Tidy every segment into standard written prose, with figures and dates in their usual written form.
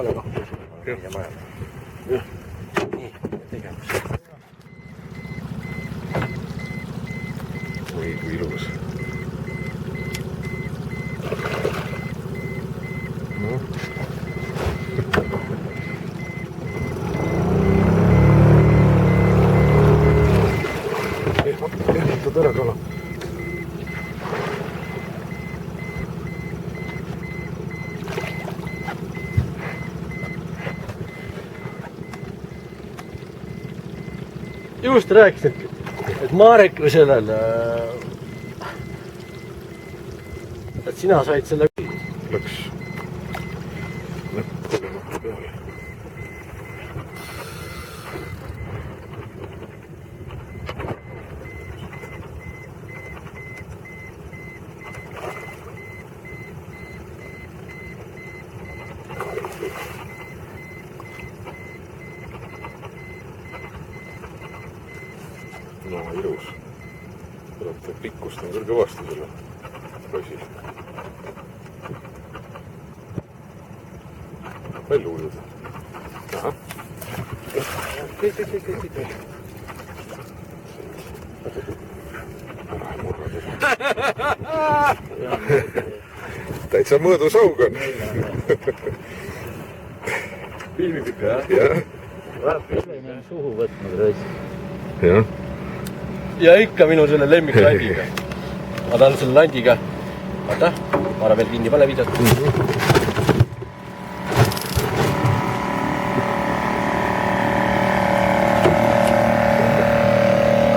pane lahti. Jah. Nii, tegevus. Oi, kui ilus. Ehitad ära kala. Just rääkisin, et Marek või sellel, et sina said selle Läks lõpp peale. No, ilus. Tuleb pikkust on küll kõvasti selle poisil. Palju ujud. Ahah. kõik. Ära ei murra teda. Täitsa mõõdusaug on. Filmipikk, jah? Jah. Selline on suhu võtnud raisk. Jah. Ja ikka minu selle lemmiklandiga. Ma tahan selle landiga. Vaata, ma arvan veel kinni pane videot.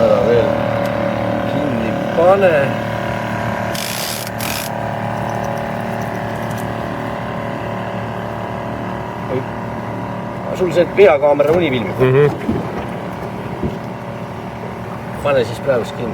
Ära veel kinni pane. Sul see peakaamera unifilmib. Pane siis praegust kinni.